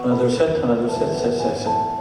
하나 둘 셋, 하나 둘 셋, 셋, 셋, 셋.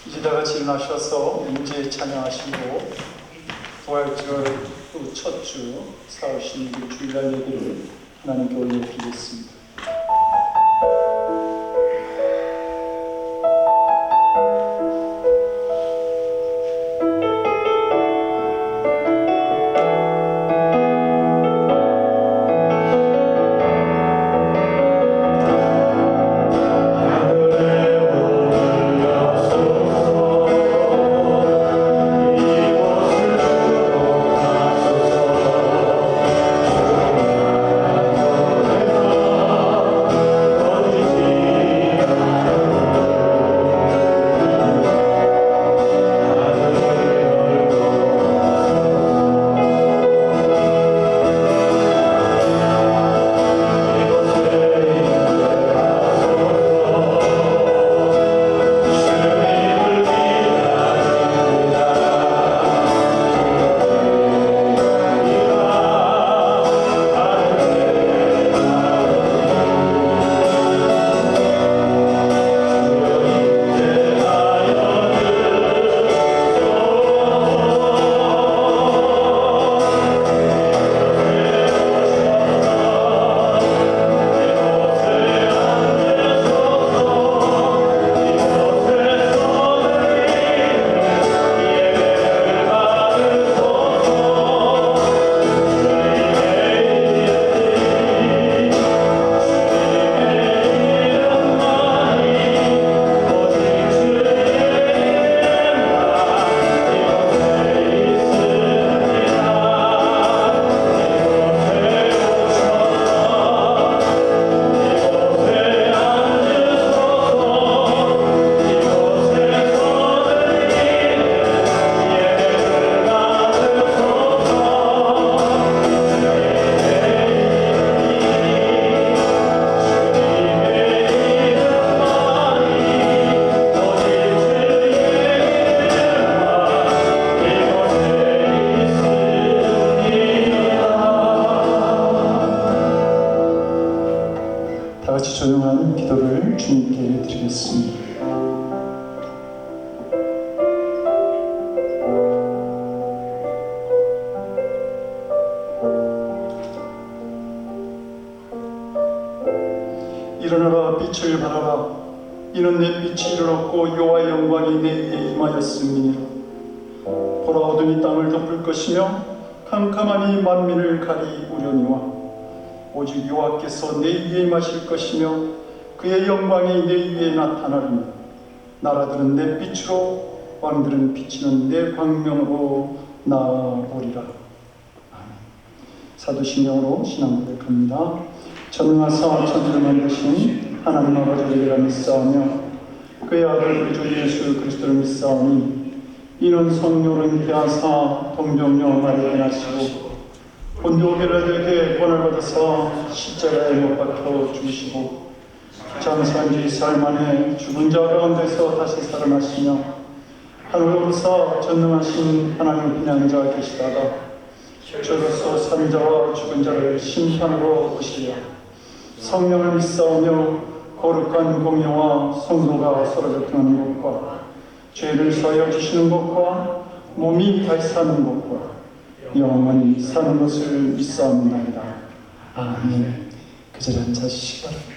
이제 다 같이 일어나셔서 인제 찬양하시고 부활절 또 첫 주 사오신 그 주일날 예배를 하나님께 올려드리겠습니다. 다 같이 조용한 기도를 주님께 드리겠습니다. 일어나라 빛을 발하라. 이는 내 빛이 일어났고 여호와의 영광이 내 위에 임하였음이니라. 보라 어둠이 땅을 덮을 것이며 캄캄함이 만민을 가리우려니와 오직 여호와께서 내 위에 임하실 것이며 그의 영광이 내 위에 나타나리니 나라들은 내 빛으로 왕들은 비치는 내 광명으로 나아오리라. 아멘. 사도신경으로 신앙 고백합니다. 전능하사 천지를 만드신 하나님 아버지를 믿사오며 그의 아들 우리 주 예수 그리스도를 믿사오니 이는 성령으로 잉태하사 동정녀 마리아에 나시고 본디오 빌라도에게 권을 받아서 십자가에 못 박혀 죽으시고 장사한 지 2살 만에 죽은 자 가운데서 다시 살아나시며 하늘로 오르사 전능하신 하나님 분양자 계시다가 저로서 산 자와 죽은 자를 심판으로 오시리라. 성령을 믿사오며 거룩한 공예와 성도가 서로 교통하는 것과 죄를 사하여 주시는 것과 몸이 다시 사는 것과 영원히 사는 것을 믿사옵나이다. 아멘. 그 자리에 앉으시기 바랍니다.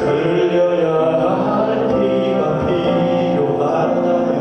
흘려야 할 피가 필요하다면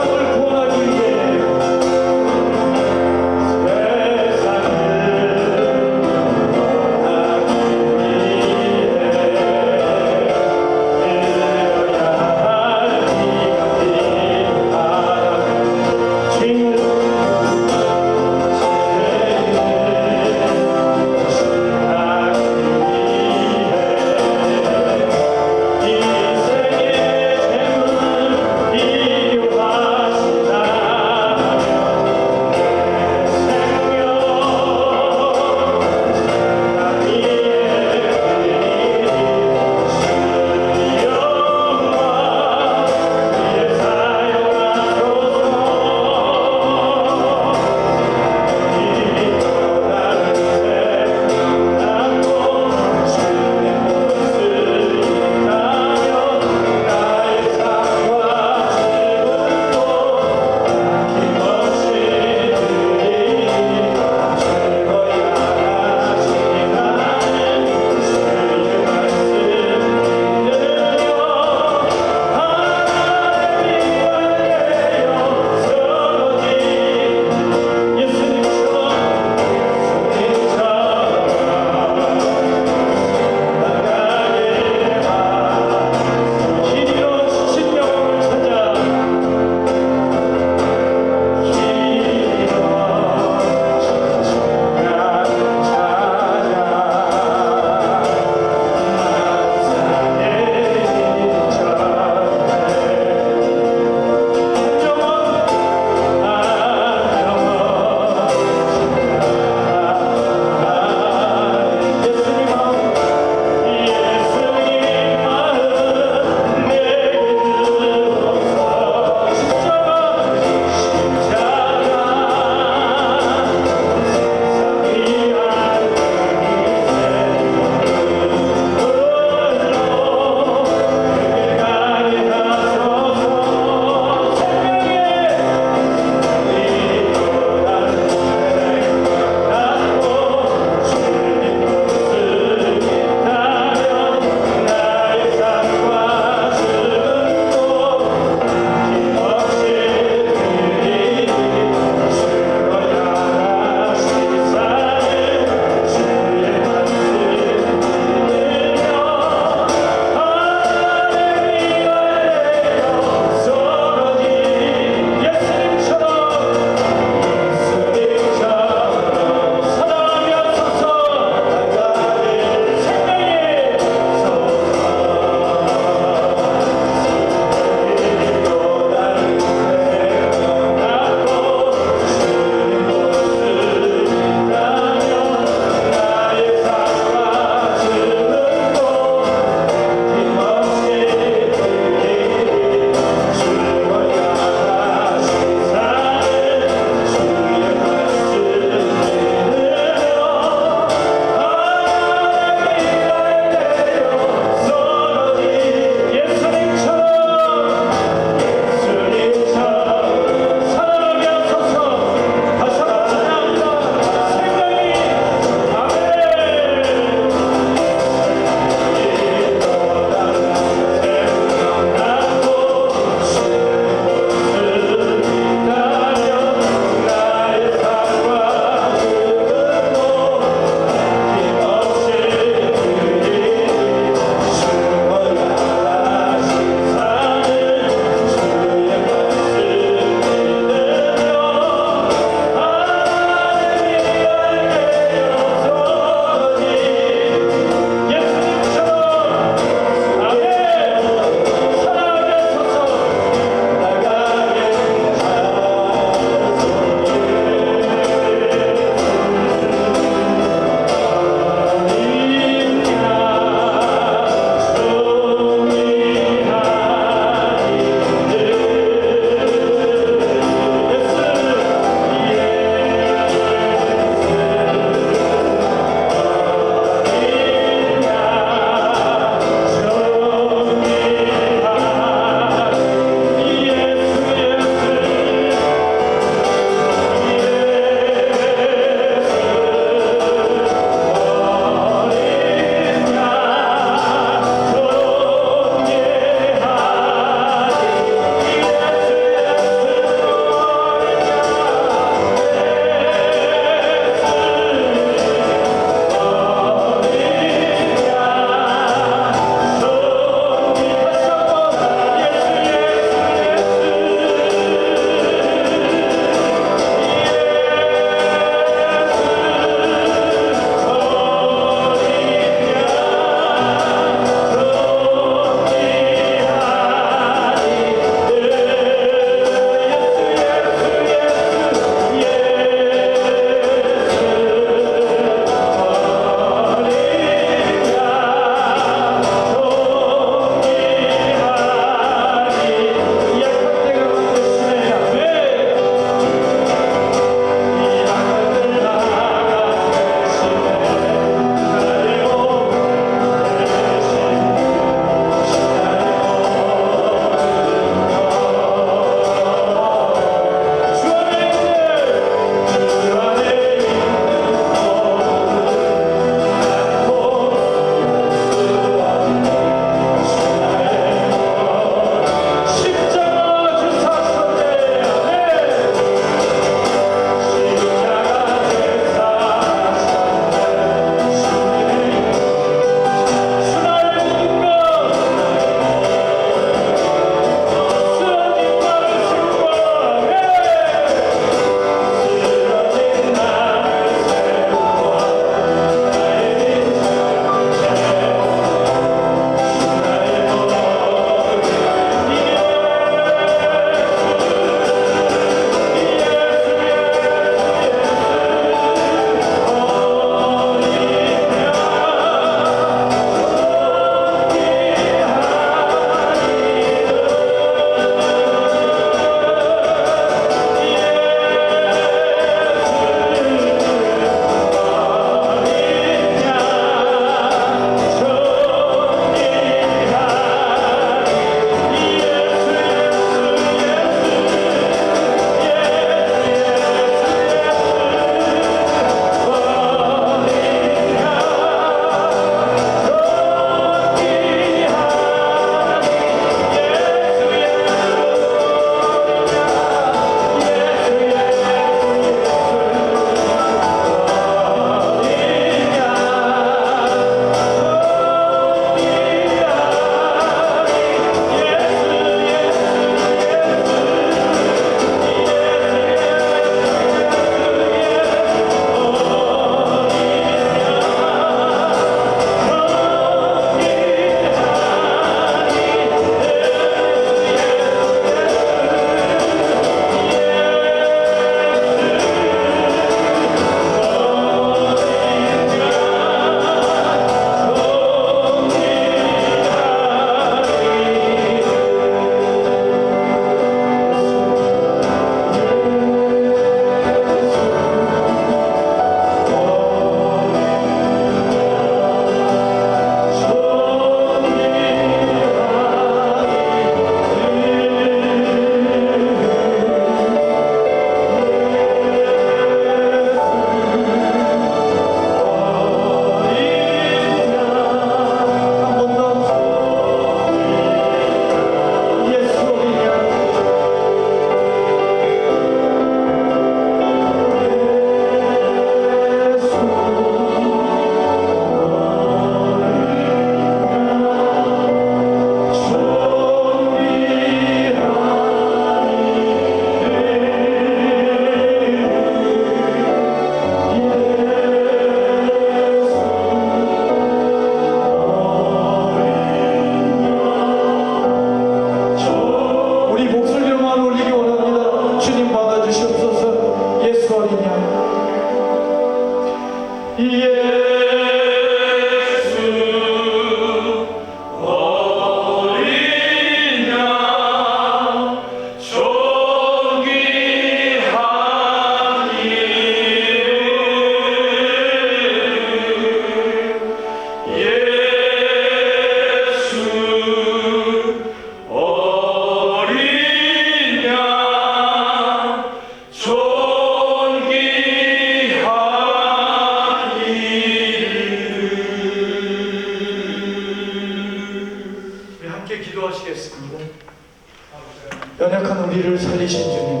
연약한 우리를 살리신 주님,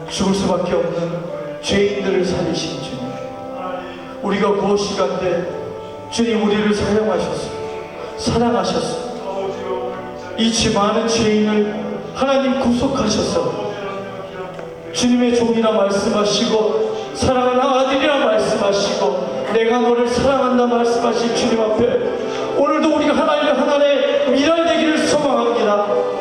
죽을 수밖에 없는 죄인들을 살리신 주님, 우리가 무엇이간데 주님 우리를 사용하셨어, 사랑하셨어. 이 많은 죄인을 하나님 구속하셔서 주님의 종이라 말씀하시고 사랑하는 아들이라 말씀하시고 내가 너를 사랑한다 말씀하신 주님 앞에 오늘도 우리가 하나님의 미랄 되기를 소망합니다.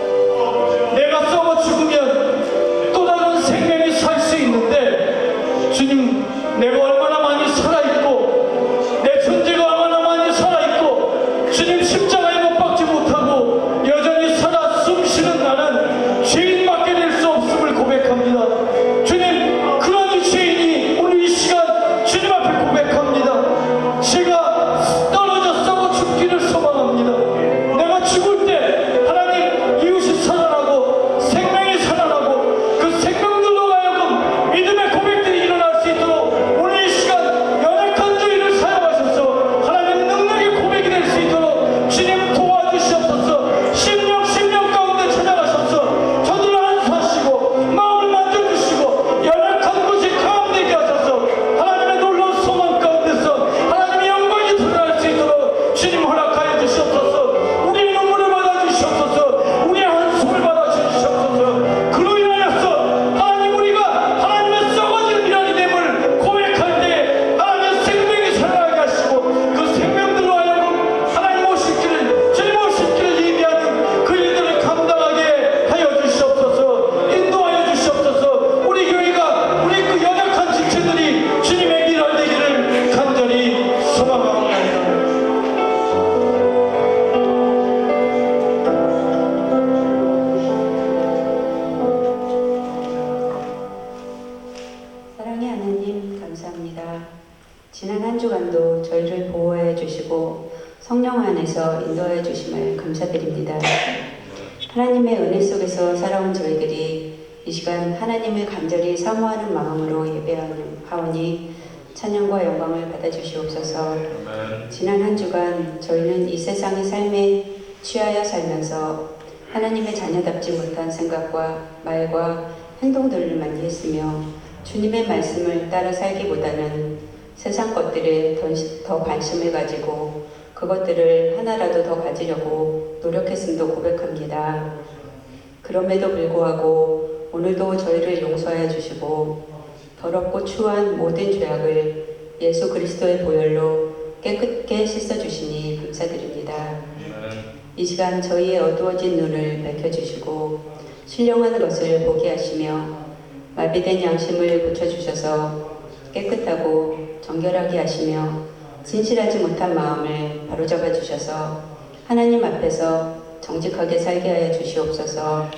내가 썩어 죽으면 또 다른 생명이 살 수 있는데 주님, 내가 얼마나 많이 살아있고 내 존재가 얼마나 많이 살아있고 주님 십자가에 못 박지 못하고 여전히 살아 숨쉬는 나는 죄인밖에 될 수 없음을 고백합니다. 주님, 그런 이 죄인이 오늘 이 시간 주님 앞에 고백합니다. 제가 떨어져 썩어 죽기를 소망합니다. 내가 죽을 때 하나님 이웃이 살아나고 생명이 살아나고 그 생명들로 하여금 믿음의 고백들이 일어날 수 있도록 오늘 이 시간 연약한 죄인을 사용하셔서 하나님 능력의 고백이 될 수 있도록 주님 도와주시옵소서. 심령 가운데 찾아가셔서 저들을 안수하시고 마음을 만져주시고 연약한 곳이 강함되게 하셔서 하나님의 놀라운 소망 가운데서 하나님의 영광이 드러날 수 있도록 주님 허락하여 주시옵소서. 우리의 눈물을 받아주시옵소서. 우리의 한숨을 받아주시옵소서. 그로 인하여서 하나님 우리가 하나님의 썩어진 미련이 됨을 고백할 때 하나님의 생명이 살아나게 하시고 그 생명들로 하여금 하나님 오실 길을 주님 오실 길을 예비하는 그 일들을 감당하게 하여 주시옵소서. 인도하여 주시옵소서. 우리 교회가 우리 그 연약한 지체들이 주님의 미랄 되기를 간절히 소망합니다. 사랑의 하나님, 감사합니다. 지난 한 주간도 저희를 보호해 주시고 성령 안에서 인도해 주심을 감사드립니다. 하나님의 은혜 속에서 살아온 저희들이 이 시간 하나님을 간절히 사모하는 마음으로 예배하오니 찬양과 영광을 받아주시옵소서. 지난 한 주간 저희는 이 세상의 삶에 취하여 살면서 하나님의 자녀답지 못한 생각과 말과 행동들을 많이 했으며 주님의 말씀을 따라 살기보다는 세상 것들에 더 관심을 가지고 그것들을 하나라도 더 가지려고 노력했음도 고백합니다. 그럼에도 불구하고 오늘도 저희를 용서하여 주시고 더럽고 추한 모든 죄악을 예수 그리스도의 보혈로 깨끗게 씻어주시니 감사드립니다. 이 시간 저희의 어두워진 눈을 밝혀주시고 신령한 것을 보게 하시며 마비된 양심을 고쳐주셔서 깨끗하고 정결하게 하시며 진실하지 못한 마음을 바로잡아 주셔서 하나님 앞에서 정직하게 살게 하여 주시옵소서.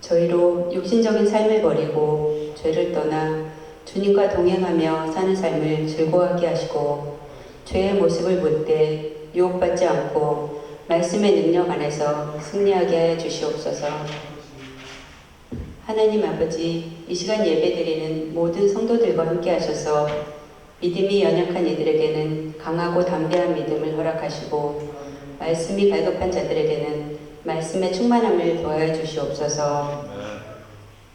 저희로 육신적인 삶을 버리고 죄를 떠나 주님과 동행하며 사는 삶을 즐거워하게 하시고 죄의 모습을 볼 때 유혹받지 않고 말씀의 능력 안에서 승리하게 하여 주시옵소서. 하나님 아버지, 이 시간 예배드리는 모든 성도들과 함께 하셔서 믿음이 연약한 이들에게는 강하고 담대한 믿음을 허락하시고 말씀이 갈급한 자들에게는 말씀의 충만함을 더하여 주시옵소서.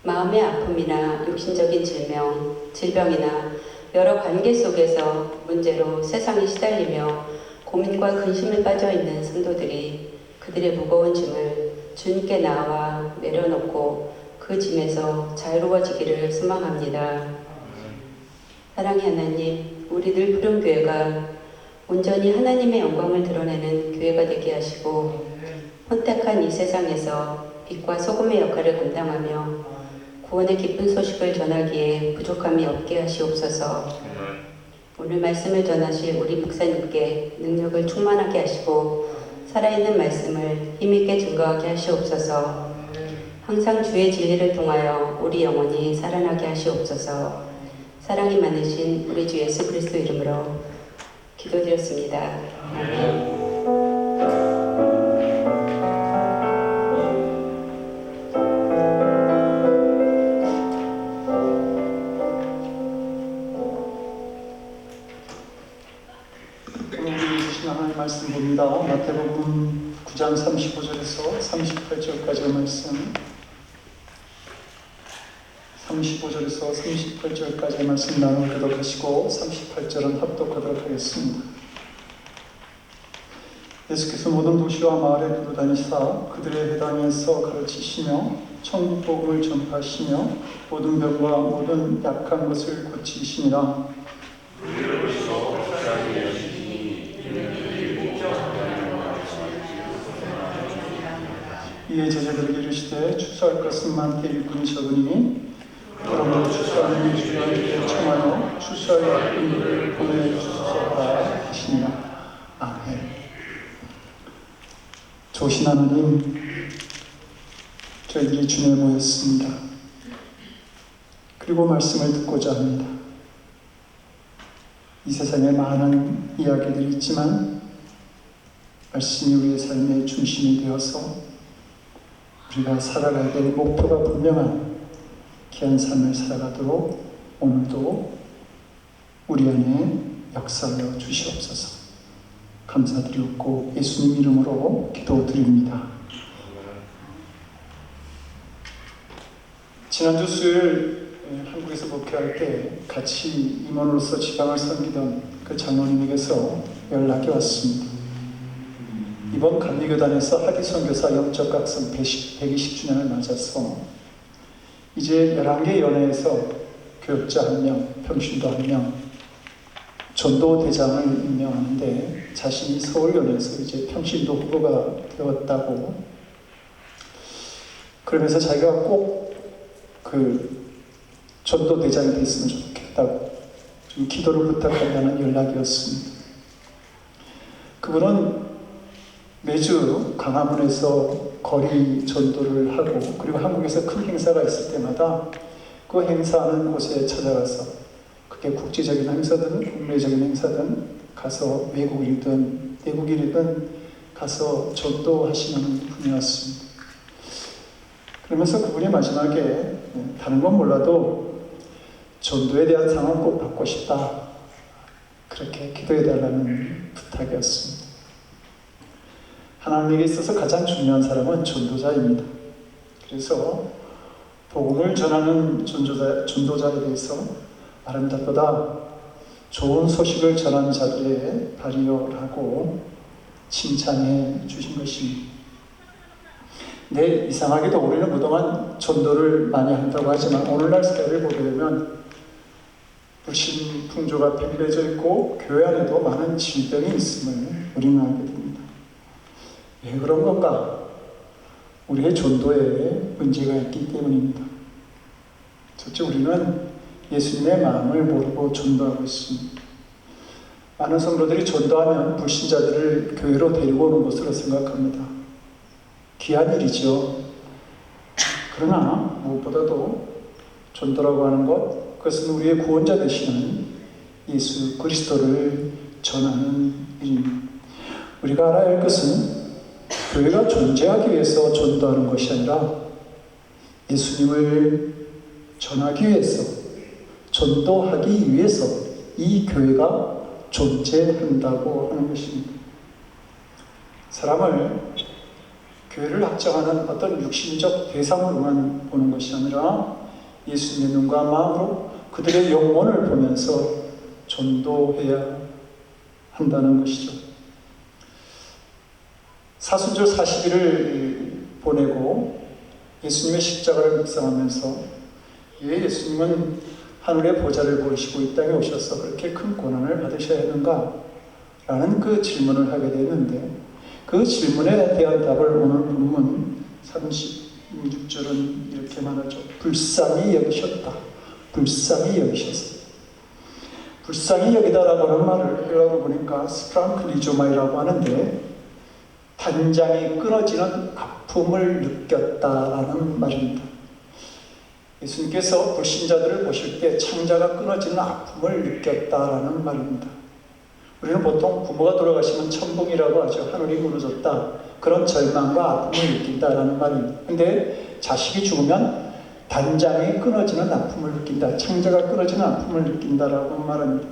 마음의 아픔이나 육신적인 질병이나 여러 관계 속에서 문제로 세상에 시달리며 고민과 근심에 빠져있는 성도들이 그들의 무거운 짐을 주님께 나와 내려놓고 그 짐에서 자유로워지기를 소망합니다. 사랑의 하나님, 우리들 푸른교회가 온전히 하나님의 영광을 드러내는 교회가 되게 하시고 혼탁한 이 세상에서 빛과 소금의 역할을 감당하며 구원의 기쁜 소식을 전하기에 부족함이 없게 하시옵소서. 오늘 말씀을 전하실 우리 목사님께 능력을 충만하게 하시고 살아있는 말씀을 힘있게 증거하게 하시옵소서. 항상 주의 진리를 통하여 우리 영혼이 살아나게 하시옵소서. 사랑이 많으신 우리 주 예수 그리스도 이름으로 기도드렸습니다. 아멘. 하나님의 말씀 봅니다. 마태복음 9장 35절에서 38절까지의 말씀 35절에서 38절까지 말씀 나누도록 하시고 38절은 합독하도록 하겠습니다. 예수께서 모든 도시와 마을에 두루다니사 그들의 회당에서 가르치시며 천국 복음을 전파하시며 모든 병과 모든 약한 것을 고치시니라. 이에 제자들에게 이르시되 추수할 것은 많되 일꾼이 적으니 그러므로 추수하는 주님께 청하여 추수할 일꾼들을 보내주소서 하시니라. 아멘. 좋으신 하나님, 저희들이 주님에 모였습니다. 그리고 말씀을 듣고자 합니다. 이 세상에 많은 이야기들이 있지만 말씀이 우리의 삶의 중심이 되어서 우리가 살아가야 될 목표가 분명한 귀한 삶을 살아가도록 오늘도 우리 안에 역사하여 주시옵소서. 감사드리옵고 예수님 이름으로 기도드립니다. 지난주 수요일 한국에서 목회할 때 같이 임원으로서 지방을 섬기던 그 장로님에게서 연락이 왔습니다. 이번 감리교단에서 하기 선교사 영적 각성 120주년을 맞아서 이제 11개 연회에서 교역자 1명, 평신도 1명, 전도대장을 임명하는데 자신이 서울연회에서 이제 평신도 후보가 되었다고, 그러면서 자기가 꼭 그 전도대장이 됐으면 좋겠다고 좀 기도를 부탁한다는 연락이었습니다. 그분은 매주 광화문에서 거리 전도를 하고, 그리고 한국에서 큰 행사가 있을 때마다 그 행사하는 곳에 찾아가서, 그게 국제적인 행사든 국내적인 행사든 가서 외국인이든 내국인이든 가서 전도하시는 분이었습니다. 그러면서 그분이 마지막에 다른 건 몰라도 전도에 대한 상을 꼭 받고 싶다, 그렇게 기도해달라는 부탁이었습니다. 하나님에게 있어서 가장 중요한 사람은 전도자입니다. 그래서 복음을 전하는 전도자에 대해서 아름답다, 좋은 소식을 전하는 자들의 발휘하고 칭찬해 주신 것입니다. 네, 이상하게도 우리는 그동안 전도를 많이 한다고 하지만 오늘날 사회를 보게 되면 불신 풍조가 팽배해져 있고 교회 안에도 많은 질병이 있음을 우리는 알게 됩니다. 왜 그런 건가? 우리의 전도에 문제가 있기 때문입니다. 첫째, 우리는 예수님의 마음을 모르고 전도하고 있습니다. 많은 성도들이 전도하면 불신자들을 교회로 데리고 오는 것으로 생각합니다. 귀한 일이죠. 그러나 무엇보다도 전도라고 하는 것, 그것은 우리의 구원자 되시는 예수 그리스도를 전하는 일입니다. 우리가 알아야 할 것은 교회가 존재하기 위해서 전도하는 것이 아니라 예수님을 전하기 위해서, 전도하기 위해서 이 교회가 존재한다고 하는 것입니다. 사람을 교회를 확정하는 어떤 육신적 대상으로만 보는 것이 아니라 예수님의 눈과 마음으로 그들의 영혼을 보면서 전도해야 한다는 것이죠. 사순절 40일을 보내고 예수님의 십자가를 묵상하면서 왜 예수님은 하늘의 보좌를 보이시고 이 땅에 오셔서 그렇게 큰 고난을 받으셔야 하는가? 라는 그 질문을 하게 되는데, 그 질문에 대한 답을 오늘 본문 36절은 이렇게 말하죠. 불쌍히 여기셨다. 불쌍히 여기셨어. 불쌍히 여기다라고 하는 말을 헬라어로 보니까 스프랑클리조마이라고 하는데, 단장이 끊어지는 아픔을 느꼈다라는 말입니다. 예수님께서 불신자들을 보실 때 창자가 끊어지는 아픔을 느꼈다라는 말입니다. 우리는 보통 부모가 돌아가시면 천붕이라고 하죠. 하늘이 무너졌다. 그런 절망과 아픔을 느낀다라는 말입니다. 근데 자식이 죽으면 단장이 끊어지는 아픔을 느낀다. 창자가 끊어지는 아픔을 느낀다라고 말합니다.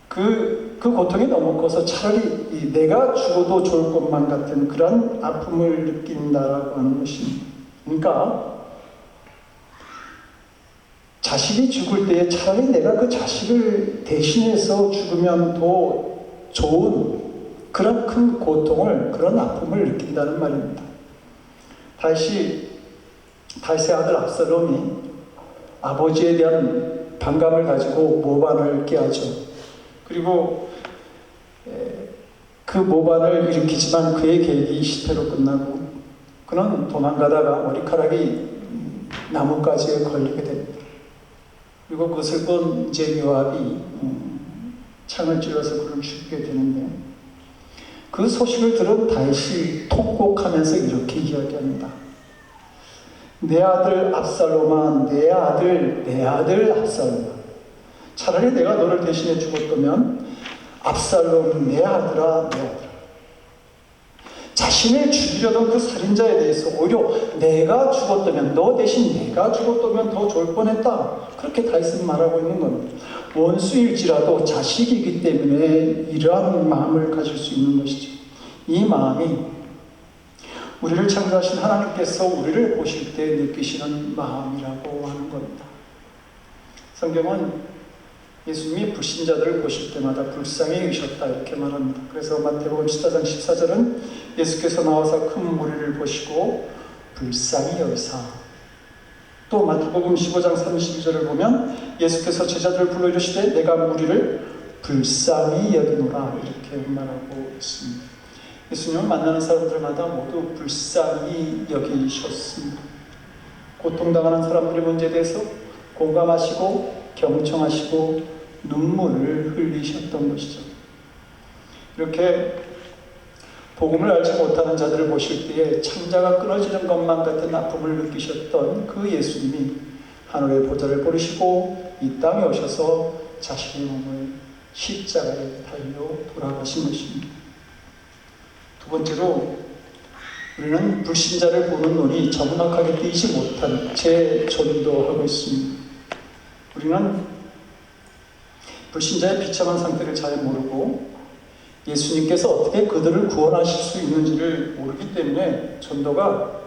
그 고통이 너무 커서 차라리 내가 죽어도 좋을 것만 같은 그런 아픔을 느낀다라고 하는 것입니다. 그러니까 자식이 죽을 때에 차라리 내가 그 자식을 대신해서 죽으면 더 좋은 그런 큰 고통을, 그런 아픔을 느낀다는 말입니다. 다윗의 아들 압살롬이 아버지에 대한 반감을 가지고 모반을 깨하죠. 그리고 그 모반을 일으키지만 그의 계획이 실패로 끝나고 그는 도망가다가 머리카락이 나뭇가지에 걸리게 됩니다. 그리고 그것을 본 이제 요압이 창을 찔러서 그를 죽게 되는데, 그 소식을 들은 다윗이 통곡하면서 이렇게 이야기합니다. 내 아들 압살롬아, 내 아들 압살롬아, 차라리 내가 너를 대신해 죽었다면 압살롬 내 아들아, 내 아들아. 자신을 죽이려던 그 살인자에 대해서 오히려 내가 죽었다면, 너 대신 내가 죽었다면 더 좋을 뻔했다, 그렇게 다윗은 말하고 있는 겁니다. 원수일지라도 자식이기 때문에 이러한 마음을 가질 수 있는 것이죠. 이 마음이 우리를 창조하신 하나님께서 우리를 보실 때 느끼시는 마음이라고 하는 겁니다. 성경은 예수님이 불신자들을 보실 때마다 불쌍히 여기셨다 이렇게 말합니다. 그래서 마태복음 14장 14절은 예수께서 나와서 큰 무리를 보시고 불쌍히 여기사, 또 마태복음 15장 32절을 보면 예수께서 제자들을 불러 이르시되 내가 무리를 불쌍히 여기노라 이렇게 말하고 있습니다. 예수님은 만나는 사람들마다 모두 불쌍히 여기셨습니다. 고통당하는 사람들의 문제에 대해서 공감하시고 경청하시고 눈물을 흘리셨던 것이죠. 이렇게 복음을 알지 못하는 자들을 보실 때에 창자가 끊어지는 것만 같은 아픔을 느끼셨던 그 예수님이 하늘의 보좌를 버리시고 이 땅에 오셔서 자신의 몸을 십자가에 달려 돌아가신 것입니다. 두 번째로, 우리는 불신자를 보는 눈이 정확하게 뜨이지 못한 채 전도하고 있습니다. 우리는 불신자의 비참한 상태를 잘 모르고 예수님께서 어떻게 그들을 구원하실 수 있는지를 모르기 때문에 전도가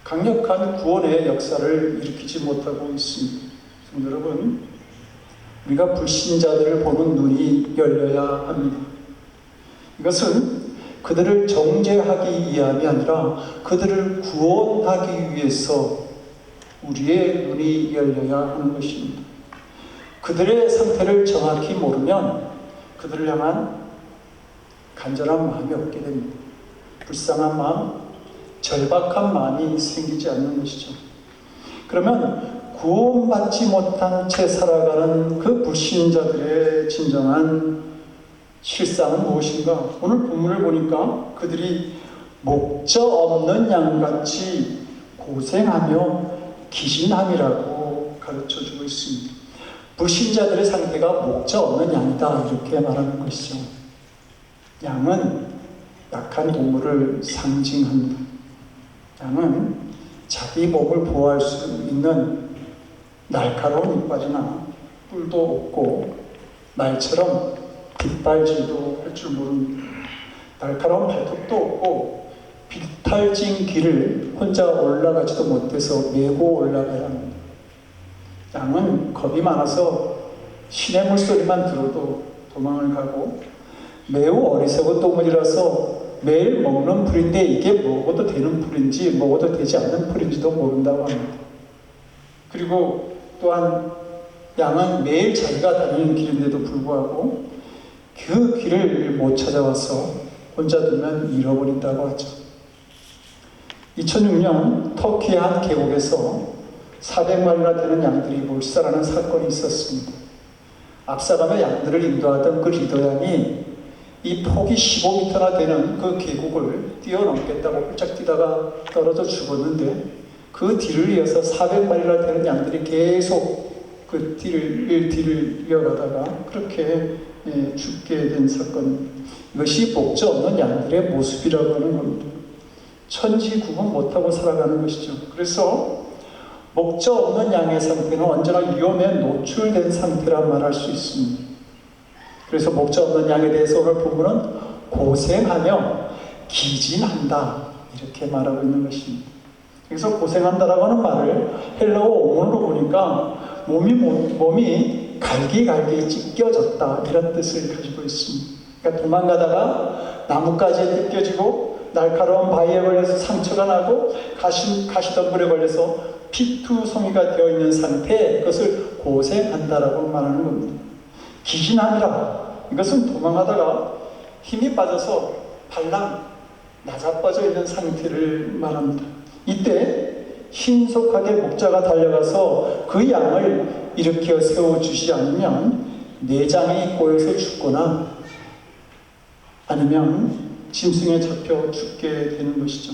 강력한 구원의 역사를 일으키지 못하고 있습니다. 여러분, 우리가 불신자들을 보는 눈이 열려야 합니다. 이것은 그들을 정죄하기 위함이 아니라 그들을 구원하기 위해서 우리의 눈이 열려야 하는 것입니다. 그들의 상태를 정확히 모르면 그들을 향한 간절한 마음이 없게 됩니다. 불쌍한 마음, 절박한 마음이 생기지 않는 것이죠. 그러면 구원받지 못한 채 살아가는 그 불신자들의 진정한 실상은 무엇인가? 오늘 본문을 보니까 그들이 목적 없는 양같이 고생하며 기진함이라고 가르쳐주고 있습니다. 불신자들의 상태가 목적 없는 양이다 이렇게 말하는 것이죠. 양은 약한 동물을 상징합니다. 양은 자기 몸을 보호할 수 있는 날카로운 이빨이나 뿔도 없고 말처럼 빗발질도 할 줄 모릅니다. 날카로운 발톱도 없고 비탈진 길을 혼자 올라가지도 못해서 메고 올라가야 합니다. 양은 겁이 많아서 시냇 물소리만 들어도 도망을 가고 매우 어리석은 동물이라서 매일 먹는 풀인데 이게 먹어도 되는 풀인지 먹어도 되지 않는 풀인지도 모른다고 합니다. 그리고 또한 양은 매일 자기가 다니는 길인데도 불구하고 그 길을 못 찾아와서 혼자 두면 잃어버린다고 하죠. 2006년 터키의 한 계곡에서 400마리나 되는 양들이 몰살하는 사건이 있었습니다. 앞서가며 양들을 인도하던 그 리더 양이 이 폭이 15m나 되는 그 계곡을 뛰어넘겠다고 홀짝 뛰다가 떨어져 죽었는데, 그 뒤를 이어서 400마리나 되는 양들이 계속 그 뒤를 이어가다가 그렇게 죽게 된 사건. 이것이 목적 없는 양들의 모습이라고 하는 겁니다. 천지구분 못하고 살아가는 것이죠. 그래서 목적 없는 양의 상태는 언제나 위험에 노출된 상태라 말할 수 있습니다. 그래서 목적 없는 양에 대해서 오늘 본문은 고생하며 기진한다 이렇게 말하고 있는 것입니다. 그래서 고생한다라고 하는 말을 헬라어 원문으로 보니까 몸이 갈기갈기 찢겨졌다 이런 뜻을 가지고 있습니다. 그러니까 도망가다가 나뭇가지에 뜯겨지고 날카로운 바위에 걸려서 상처가 나고 가시덤불에 걸려서 피투성이가 되어 있는 상태에 그것을 고생한다라고 말하는 겁니다. 기진함이라 이것은 도망하다가 힘이 빠져서 발랑 나자빠져 있는 상태를 말합니다. 이때 신속하게 목자가 달려가서 그 양을 일으켜 세워주지 않으면 내장이 꼬여서 죽거나 아니면 짐승에 잡혀 죽게 되는 것이죠.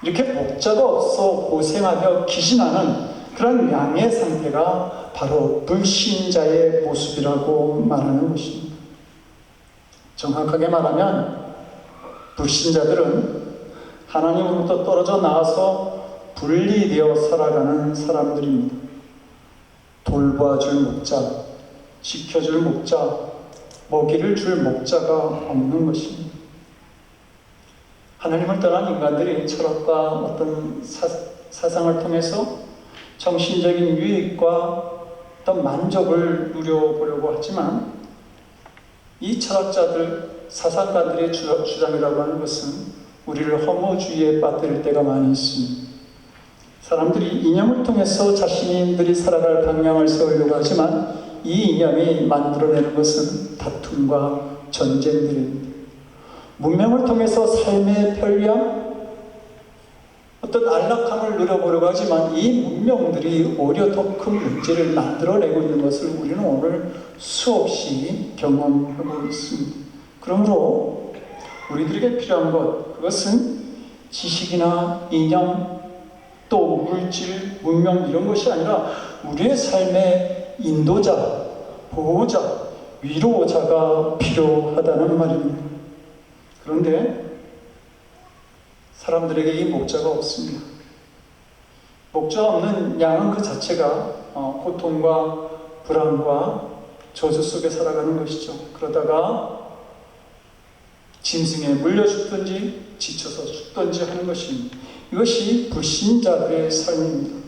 이렇게 목자가 없어 고생하며 기진하는 그런 양의 상태가 바로 불신자의 모습이라고 말하는 것입니다. 정확하게 말하면 불신자들은 하나님으로부터 떨어져 나와서 분리되어 살아가는 사람들입니다. 돌봐줄 목자, 지켜줄 목자, 먹이를 줄 목자가 없는 것입니다. 하나님을 떠난 인간들이 철학과 어떤 사상을 통해서 정신적인 유익과 어떤 만족을 누려보려고 하지만 이 철학자들, 사상가들의 주장이라고 하는 것은 우리를 허무주의에 빠뜨릴 때가 많이 있습니다. 사람들이 이념을 통해서 자신들이 살아갈 방향을 세우려고 하지만 이 이념이 만들어내는 것은 다툼과 전쟁들입니다. 문명을 통해서 삶의 편리함, 어떤 안락함을 누려보려고 하지만 이 문명들이 오히려 더 큰 문제를 만들어내고 있는 것을 우리는 오늘 수없이 경험하고 있습니다. 그러므로 우리들에게 필요한 것, 그것은 지식이나 이념, 또 물질, 문명 이런 것이 아니라 우리의 삶의 인도자, 보호자, 위로자가 필요하다는 말입니다. 그런데 사람들에게 이 목자가 없습니다. 목자 없는 양은 그 자체가 고통과 불안과 저주 속에 살아가는 것이죠. 그러다가 짐승에 물려 죽든지 지쳐서 죽든지 하는 것입니다. 이것이 불신자들의 삶입니다.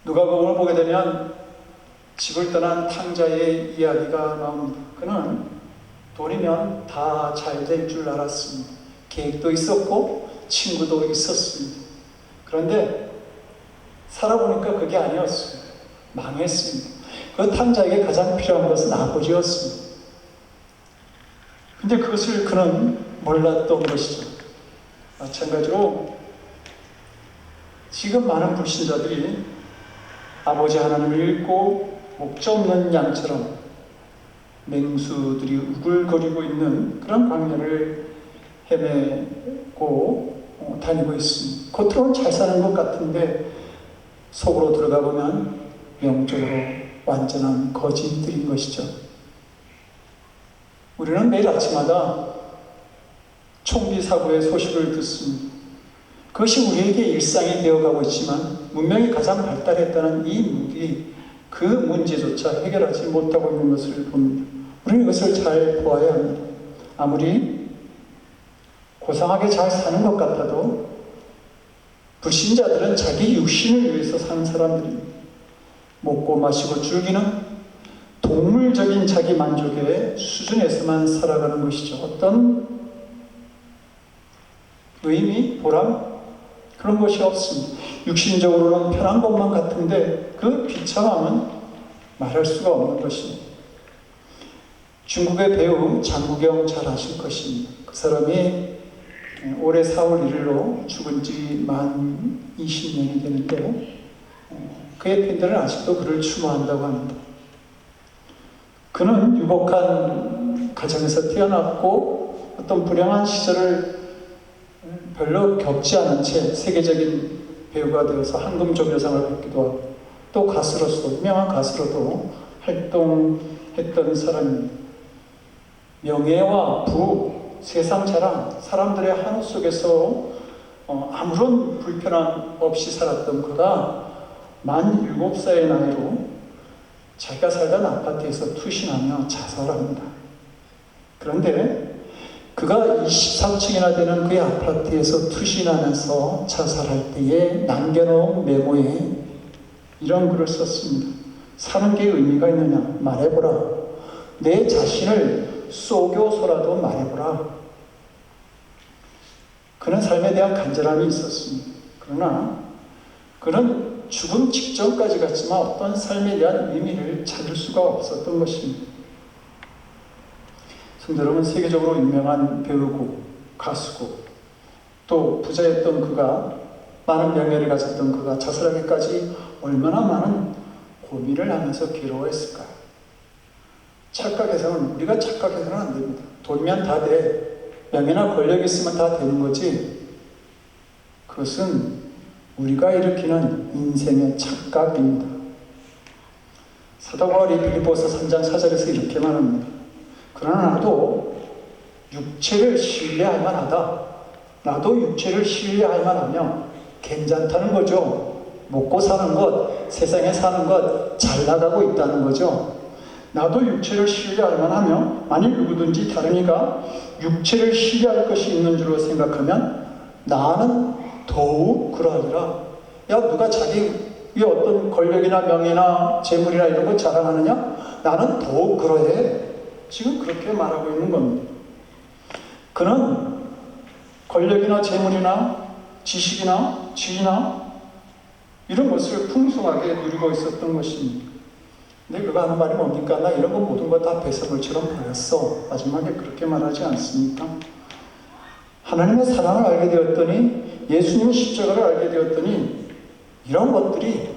누가복음을 보게 되면 집을 떠난 탕자의 이야기가 나옵니다. 그는 돈이면 다 잘 될 줄 알았습니다. 계획도 있었고 친구도 있었습니다. 그런데 살아보니까 그게 아니었습니다. 망했습니다. 그 탕자에게 가장 필요한 것은 아버지였습니다. 근데 그것을 그는 몰랐던 것이죠. 마찬가지로 지금 많은 불신자들이 아버지 하나님을 잃고 목자 없는 양처럼 맹수들이 우글거리고 있는 그런 광야를 헤매고 다니고 있습니다. 겉으로는 잘 사는 것 같은데 속으로 들어가 보면 영적으로 완전한 거짓들인 것이죠. 우리는 매일 아침마다 총기 사고의 소식을 듣습니다. 그것이 우리에게 일상이 되어가고 있지만 문명이 가장 발달했다는 이 무기, 그 문제조차 해결하지 못하고 있는 것을 봅니다. 우리는 이것을 잘 보아야 합니다. 아무리 고상하게 잘 사는 것 같아도 불신자들은 자기 육신을 위해서 사는 사람들입니다. 먹고 마시고 즐기는 동물적인 자기 만족의 수준에서만 살아가는 것이죠. 어떤 의미, 보람 그런 것이 없습니다. 육신적으로는 편한 것만 같은데 그 비참함은 말할 수가 없는 것입니다. 중국의 배우 장국영 잘 아실 것입니다. 그 사람이 올해 4월 1일로 죽은 지 만 20년이 되는데 그의 팬들은 아직도 그를 추모한다고 합니다. 그는 유복한 가정에서 태어났고 어떤 불행한 시절을 별로 겪지 않은 채 세계적인 배우가 되어서 황금조명상을 받기도 하고 또 가수로서 유명한 가수로도 활동했던 사람입니다. 명예와 부, 세상 자랑, 사람들의 한호 속에서 아무런 불편함 없이 살았던 그가 만 7살의 나이로 자기가 살던 아파트에서 투신하며 자살합니다. 그런데 그가 23층이나 되는 그의 아파트에서 투신하면서 자살할 때에 남겨놓은 메모에 이런 글을 썼습니다. 사는 게 의미가 있느냐? 말해보라. 내 자신을 쏘교서라도 말해보라. 그는 삶에 대한 간절함이 있었습니다. 그러나 그는 죽음 직전까지 갔지만 어떤 삶에 대한 의미를 찾을 수가 없었던 것입니다. 성도 여러분, 세계적으로 유명한 배우고 가수고 또 부자였던 그가, 많은 명예를 가졌던 그가 자살하기까지 얼마나 많은 고민을 하면서 괴로워했을까요? 착각해서는, 우리가 착각해서는 안 됩니다. 돈이면 다 돼. 명예나 권력이 있으면 다 되는 거지. 그것은 우리가 일으키는 인생의 착각입니다. 사도 바울이 빌립보서 3장 4절에서 이렇게 말합니다. 그러나 나도 육체를 신뢰할 만하다. 나도 육체를 신뢰할 만하며 괜찮다는 거죠. 먹고 사는 것, 세상에 사는 것, 잘 나가고 있다는 거죠. 나도 육체를 신뢰할 만하며 만일 누구든지 다른 이가 육체를 신뢰할 것이 있는 줄로 생각하면 나는 더욱 그러하리라. 야, 누가 자기의 어떤 권력이나 명예나 재물이나 이런 거 자랑하느냐? 나는 더욱 그러해. 지금 그렇게 말하고 있는 겁니다. 그는 권력이나 재물이나 지식이나 지위나 이런 것을 풍성하게 누리고 있었던 것입니다. 근데 그가 하는 말이 뭡니까? 나 이런 거 모든 거 다 배설물처럼 버렸어. 마지막에 그렇게 말하지 않습니까? 하나님의 사랑을 알게 되었더니, 예수님의 십자가를 알게 되었더니 이런 것들이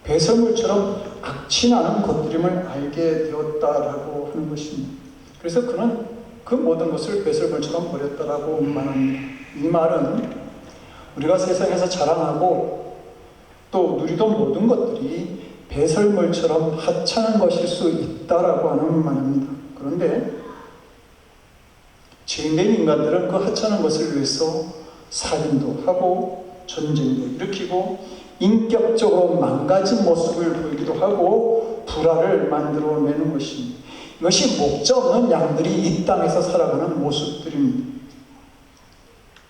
배설물처럼 악취나는 것들임을 알게 되었다라고 하는 것입니다. 그래서 그는 그 모든 것을 배설물처럼 버렸다라고 말합니다. 이 말은 우리가 세상에서 자랑하고 또 누리던 모든 것들이 배설물처럼 하찮은 것일 수 있다라고 하는 말입니다. 그런데 죄인된 인간들은 그 하찮은 것을 위해서 살인도 하고 전쟁도 일으키고 인격적으로 망가진 모습을 보이기도 하고 불화를 만들어내는 것입니다. 이것이 목적 없는 양들이 이 땅에서 살아가는 모습들입니다.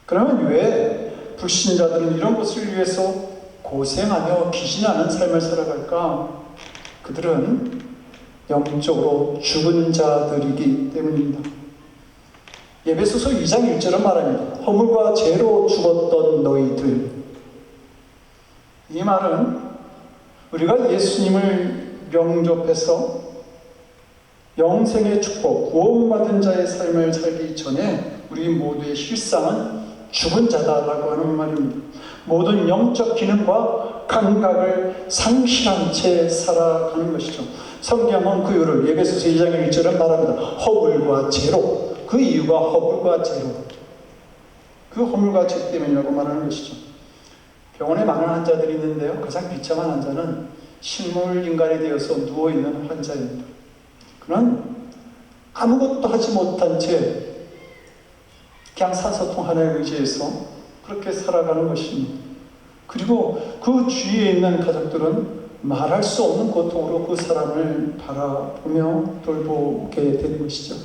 그러면 왜 불신자들은 이런 것을 위해서 고생하며 기진하는 삶을 살아갈까? 그들은 영적으로 죽은 자들이기 때문입니다. 에베소서 2장 1절은 말합니다. 허물과 죄로 죽었던 너희들. 이 말은 우리가 예수님을 영접해서 영생의 축복, 구원받은 자의 삶을 살기 전에 우리 모두의 실상은 죽은 자다라고 하는 말입니다. 모든 영적 기능과 감각을 상실한 채 살아가는 것이죠. 성경은 그 이유를 에베소서 2장 1절은 말합니다. 허물과 죄로. 그 이유가 허물과 죄로. 그 허물과 죄 때문이라고 말하는 것이죠. 병원에 많은 환자들이 있는데요. 가장 비참한 환자는 식물 인간이 되어서 누워있는 환자입니다. 그는 아무것도 하지 못한 채 그냥 산소통 하나에 의지해서 그렇게 살아가는 것입니다. 그리고 그 주위에 있는 가족들은 말할 수 없는 고통으로 그 사람을 바라보며 돌보게 되는 것이죠.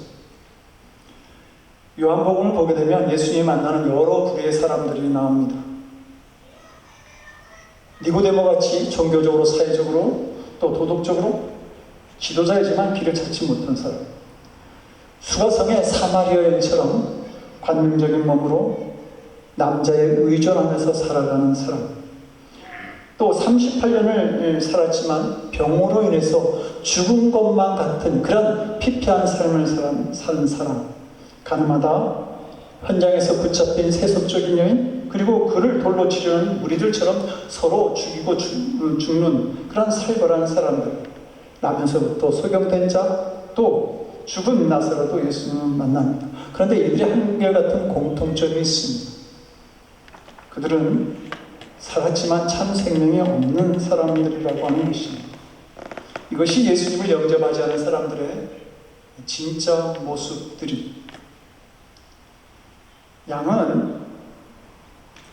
요한복음을 보게 되면 예수님이 만나는 여러 부류의 사람들이 나옵니다. 니고데모같이 종교적으로, 사회적으로, 또 도덕적으로 지도자이지만 길을 찾지 못한 사람, 수가성의 사마리아 여인처럼 관능적인 몸으로 남자에 의존하면서 살아가는 사람, 또 38년을 살았지만 병으로 인해서 죽은 것만 같은 그런 피폐한 삶을 사는 사람, 가늠하다 현장에서 붙잡힌 세속적인 여인, 그리고 그를 돌로 치려는 무리들처럼 서로 죽이고 죽는 그런 살벌한 사람들, 나면서부터 소경된 자, 또 죽은 나사로도 예수님을 만납니다. 그런데 이들이 한결같은 공통점이 있습니다. 그들은 살았지만 참 생명이 없는 사람들이라고 하는 것입니다. 이것이 예수님을 영접하지 않은 사람들의 진짜 모습들이. 양은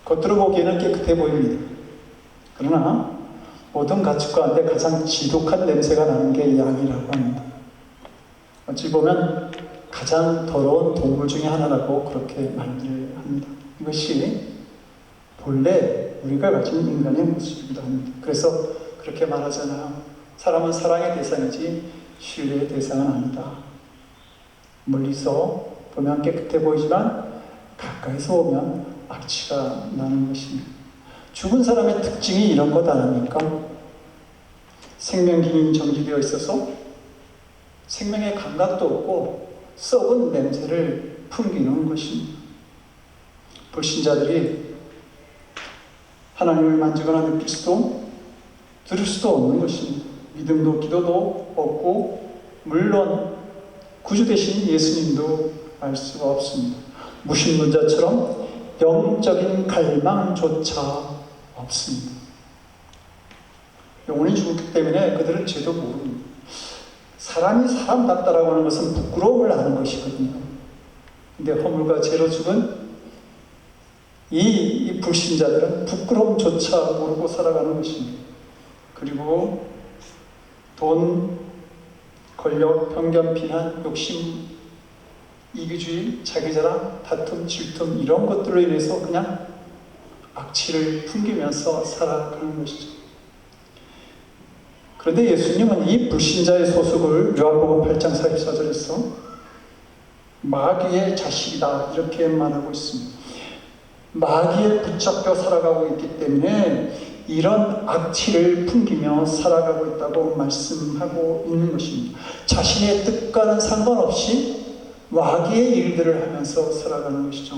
겉으로 보기에는 깨끗해 보입니다. 그러나 모든 가축 가운데 가장 지독한 냄새가 나는 게 양이라고 합니다. 어찌 보면 가장 더러운 동물 중에 하나라고 그렇게 말을 합니다. 이것이 본래 우리가 가진 인간의 모습이기도 합니다. 그래서 그렇게 말하잖아요. 사람은 사랑의 대상이지 신뢰의 대상은 아니다. 멀리서 보면 깨끗해 보이지만 가까이서 오면 악취가 나는 것입니다. 죽은 사람의 특징이 이런 것 아닙니까? 생명기능이 정지되어 있어서 생명의 감각도 없고 썩은 냄새를 풍기는 것입니다. 불신자들이 하나님을 만지거나 느낄 수도 들을 수도 없는 것입니다. 믿음도 기도도 없고 물론 구주 되신 예수님도 알 수가 없습니다. 무신론자처럼 영적인 갈망조차 없습니다. 영혼이 죽었기 때문에 그들은 죄도 모릅니다. 사람이 사람답다라고 하는 것은 부끄러움을 아는 것이거든요. 근데 허물과 죄로 죽은 이 불신자들은 부끄러움조차 모르고 살아가는 것입니다. 그리고 돈, 권력, 편견, 비난, 욕심, 이기주의, 자기자랑, 다툼, 질투 이런 것들로 인해서 그냥 악취를 풍기면서 살아가는 것이죠. 그런데 예수님은 이 불신자의 소속을 요한복음 8장 44절에서 마귀의 자식이다 이렇게 말하고 있습니다. 마귀에 붙잡혀 살아가고 있기 때문에 이런 악취를 풍기며 살아가고 있다고 말씀하고 있는 것입니다. 자신의 뜻과는 상관없이 마귀의 일들을 하면서 살아가는 것이죠.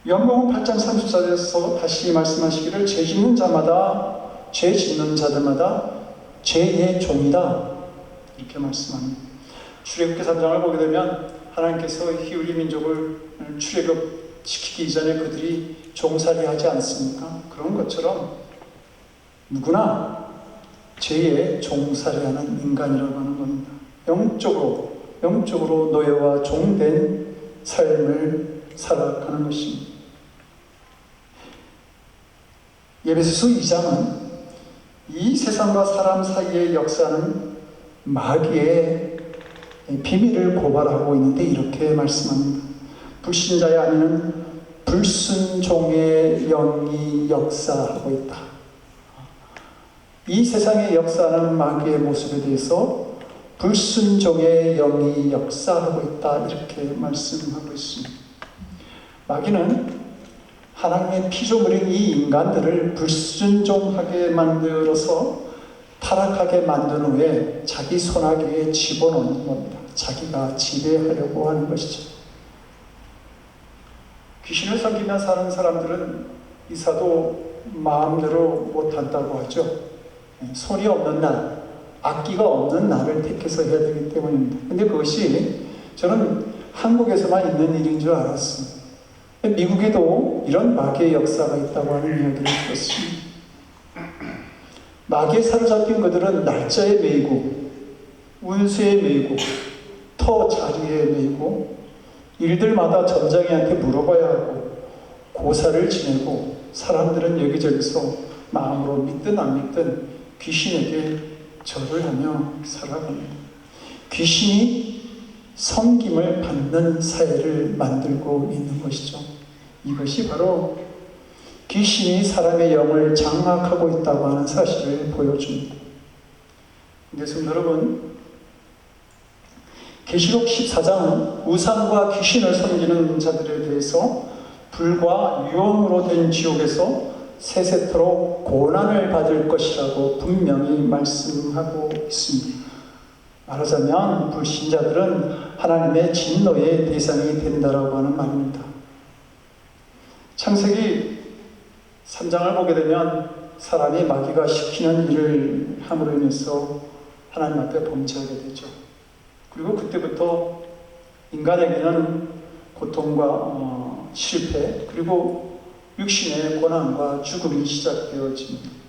요한복음 8장 34절에서 다시 말씀하시기를 죄 짓는 자들마다 죄의 종이다 이렇게 말씀합니다. 출애굽기 3장을 보게 되면 하나님께서 히브리 민족을 출애굽시키기 이전에 그들이 종살이하지 않습니까? 그런 것처럼 누구나 죄의 종살이하는 인간이라고 하는 겁니다. 영적으로 노예와 종된 삶을 살아가는 것입니다. 에베소서 2장은 이 세상과 사람 사이의 역사는 마귀의 비밀을 고발하고 있는데 이렇게 말씀합니다. 불신자의 안에는 불순종의 영이 역사하고 있다. 이 세상의 역사하는 마귀의 모습에 대해서 불순종의 영이 역사하고 있다 이렇게 말씀하고 있습니다. 마귀는 하나님의 피조물인 이 인간들을 불순종하게 만들어서 타락하게 만든 후에 자기 손아귀에 집어넣는 겁니다. 자기가 지배하려고 하는 것이죠. 귀신을 섬기며 사는 사람들은 이사도 마음대로 못한다고 하죠. 손이 없는 날, 악기가 없는 날을 택해서 해야 되기 때문입니다. 근데 그것이 저는 한국에서만 있는 일인 줄 알았습니다. 미국에도 이런 마귀의 역사가 있다고 하는 이야기를 들었습니다. 마귀에 사로잡힌 그들은 날짜에 매이고 운수에 매이고 터 자리에 매이고 일들마다 점장이한테 물어봐야 하고 고사를 지내고 사람들은 여기저기서 마음으로 믿든 안 믿든 귀신에게 절을 하며 살아갑니다. 귀신이 섬김을 받는 사회를 만들고 있는 것이죠. 이것이 바로 귀신이 사람의 영을 장악하고 있다고 하는 사실을 보여줍니다. 근데 성도 여러분, 계시록 14장은 우상과 귀신을 섬기는 자들에 대해서 불과 유황으로 된 지옥에서 세세토록 고난을 받을 것이라고 분명히 말씀하고 있습니다. 말하자면 불신자들은 하나님의 진노의 대상이 된다라고 하는 말입니다. 창세기 3장을 보게 되면 사람이 마귀가 시키는 일을 함으로 인해서 하나님 앞에 범죄하게 되죠. 그리고 그때부터 인간에게는 고통과 실패 그리고 육신의 고난과 죽음이 시작되어집니다.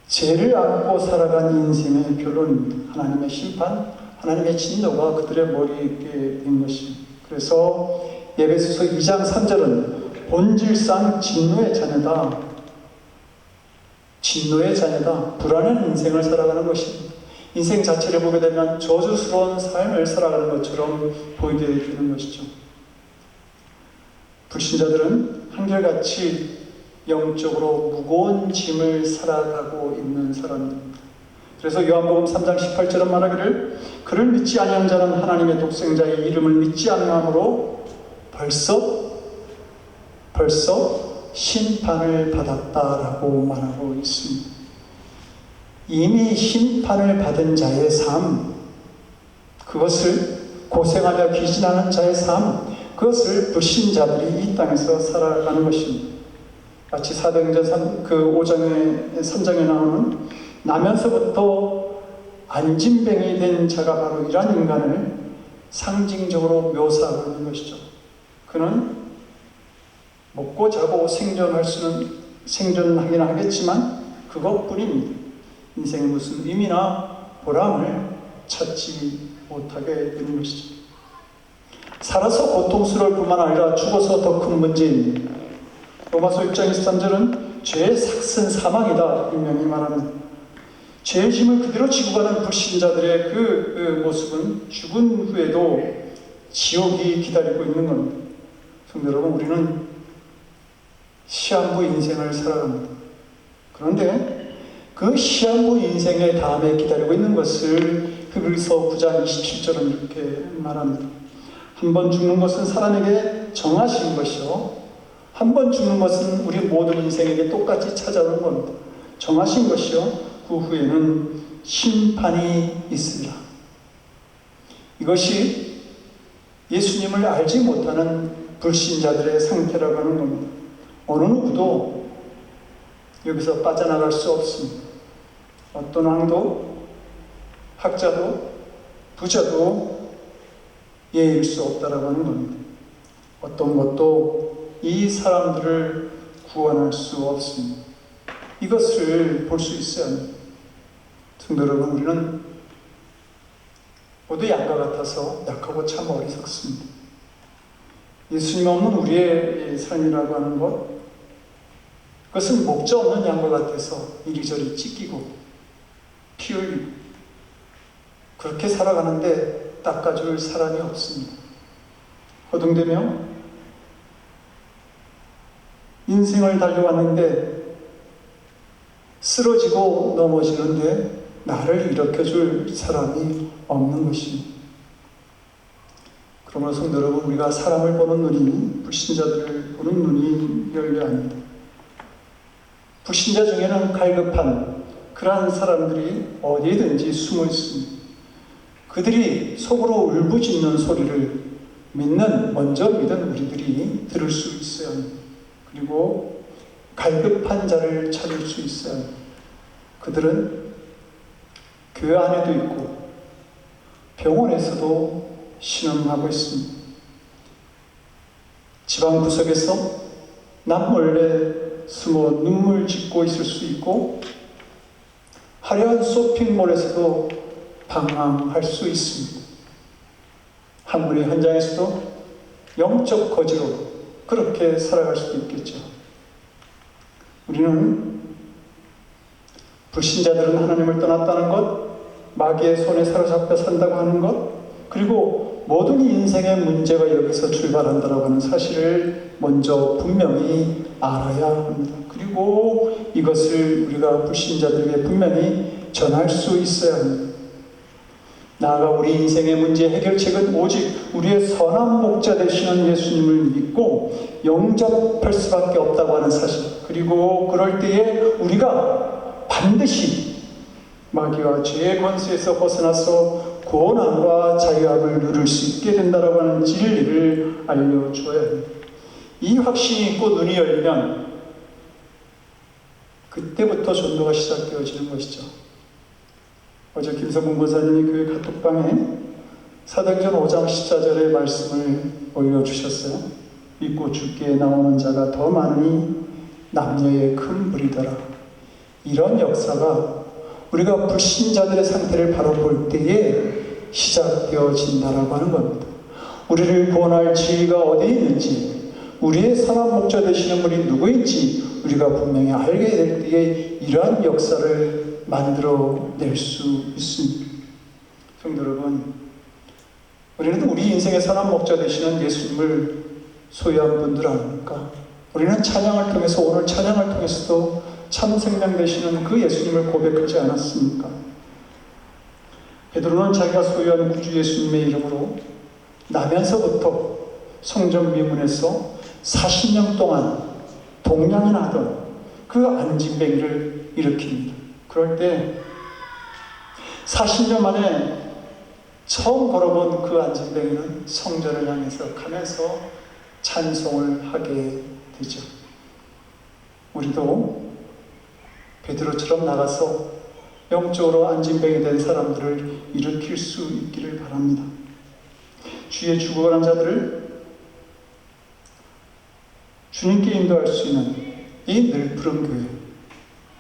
죄를 안고 살아간 인생의 결론입니다. 하나님의 심판, 하나님의 진노가 그들의 머리에 있게 된 것입니다. 그래서 에베소서 2장 3절은 본질상 진노의 자녀다. 진노의 자녀다. 불안한 인생을 살아가는 것입니다. 인생 자체를 보게 되면 저주스러운 삶을 살아가는 것처럼 보이게 되는 것이죠. 불신자들은 한결같이 영적으로 무거운 짐을 살아가고 있는 사람입니다. 그래서 요한복음 3장 18절은 말하기를 그를 믿지 아니한 자는 하나님의 독생자의 이름을 믿지 아니함으로 벌써 심판을 받았다라고 말하고 있습니다. 이미 심판을 받은 자의 삶, 그것을 고생하며 기진하는 자의 삶, 그것을 불신자들이 이 땅에서 살아가는 것입니다. 마치 사도행전 5장의 3장에 나오는 나면서부터 안진뱅이 된 자가 바로 이러한 인간을 상징적으로 묘사하고 있는 것이죠. 그는 먹고 자고 생존하긴 하겠지만 그것뿐입니다. 인생에 무슨 의미나 보람을 찾지 못하게 되는 것이죠. 살아서 고통스러울 뿐만 아니라 죽어서 더 큰 문제입니다. 로마서 6장 23절은 죄의 삭슨 사망이다 분명히 말합니다. 죄의 짐을 그대로 지고 가는 불신자들의 그 모습은 죽은 후에도 지옥이 기다리고 있는 겁니다. 성도 여러분, 우리는 시한부 인생을 살아갑니다. 그런데 그 시한부 인생의 다음에 기다리고 있는 것을 히브리서 9장 27절은 이렇게 말합니다. 한 번 죽는 것은 사람에게 정하신 것이요, 한 번 죽는 것은 우리 모든 인생에게 똑같이 찾아오는 겁니다. 정하신 것이요, 그 후에는 심판이 있으리라. 이것이 예수님을 알지 못하는 불신자들의 상태라고 하는 겁니다. 어느 누구도 여기서 빠져나갈 수 없습니다. 어떤 왕도, 학자도, 부자도 예일 수 없다라고 하는 겁니다. 어떤 것도 이 사람들을 구원할 수 없습니다. 이것을 볼 수 있어야 합니다. 성도 여러분, 우리는 모두 양과 같아서 약하고 참 어리석습니다. 예수님 없는 우리의 삶이라고 하는 것, 그것은 목자 없는 양과 같아서 이리저리 찢기고 피 흘리고 그렇게 살아가는데 닦아줄 사람이 없습니다. 허둥대며 인생을 달려왔는데 쓰러지고 넘어지는데 나를 일으켜줄 사람이 없는 것입니다. 그러므로 성도 여러분, 우리가 사람을 보는 눈이, 불신자들을 보는 눈이 열려야 합니다. 불신자 중에는 갈급한 그러한 사람들이 어디에든지 숨어 있습니다. 그들이 속으로 울부짖는 소리를 먼저 믿은 우리들이 들을 수 있어야 합니다. 그리고 갈급한 자를 찾을 수 있어야 합니다. 그들은 교회 안에도 있고 병원에서도 신음하고 있습니다. 지방 구석에서 남몰래 숨어 눈물 짓고 있을 수 있고 화려한 쇼핑몰에서도 방황할 수 있습니다. 한문의 현장에서도 영적 거지로 그렇게 살아갈 수도 있겠죠. 우리는 불신자들은 하나님을 떠났다는 것, 마귀의 손에 사로잡혀 산다고 하는 것, 그리고 모든 인생의 문제가 여기서 출발한다고 하는 사실을 먼저 분명히 알아야 합니다. 그리고 이것을 우리가 불신자들에게 분명히 전할 수 있어야 합니다. 나아가 우리 인생의 문제 해결책은 오직 우리의 선한 목자 되시는 예수님을 믿고 영접할 수밖에 없다고 하는 사실, 그리고 그럴 때에 우리가 반드시 마귀와 죄의 권세에서 벗어나서 구원함과 자유함을 누릴 수 있게 된다고 하는 진리를 알려줘야 합니다. 이 확신이 있고 눈이 열리면 그때부터 전도가 시작되어지는 것이죠. 어제 김성근 권사님이 교회 카톡방에 사도행전 5장 14절의 말씀을 올려주셨어요. 믿고 죽기에 나오는 자가 더 많으니 남녀의 큰 불이더라. 이런 역사가 우리가 불신자들의 상태를 바로 볼 때에 시작되어진다라고 하는 겁니다. 우리를 구원할 지위가 어디에 있는지, 우리의 선한 목자 되시는 분이 누구인지 우리가 분명히 알게 될 때에 이러한 역사를 만들어낼 수 있습니다. 성도 여러분, 우리는 우리 인생의 선한 목자 되시는 예수님을 소유한 분들 아닙니까? 우리는 찬양을 통해서, 오늘 찬양을 통해서도 참 생명 되시는 그 예수님을 고백하지 않았습니까? 베드로는 자기가 소유한 구주 예수님의 이름으로 나면서부터 성전 미문에서 40년 동안 동냥이나 하던 그 안진뱅이를 일으킵니다. 그럴 때 40년 만에 처음 걸어본 그 안진뱅이는 성전을 향해서 가면서 찬송을 하게 되죠. 우리도 베드로처럼 나가서 영적으로 안진뱅이 된 사람들을 일으킬 수 있기를 바랍니다. 주의 죽어가는 자들을 주님께 인도할 수 있는 이 늘푸른 교회,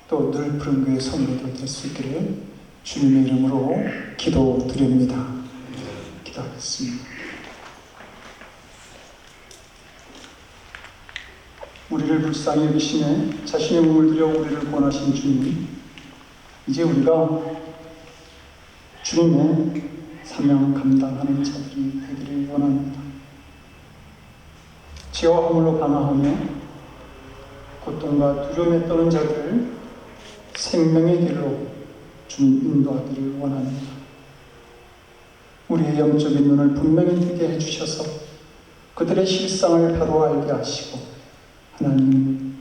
또 늘푸른 교회 성도들 될 수 있기를 주님의 이름으로 기도드립니다. 기도하겠습니다. 우리를 불쌍히 여기시네 자신의 몸을 들여 우리를 구원하신 주님, 이제 우리가 주님의 사명 감당하는 자들이 되기를 원합니다. 지혜와 허물로 방황하며 고통과 두려움에 떠는 자들을 생명의 길로 주님 인도하기를 원합니다. 우리의 영적인 눈을 분명히 뜨게 해주셔서 그들의 실상을 바로 알게 하시고, 하나님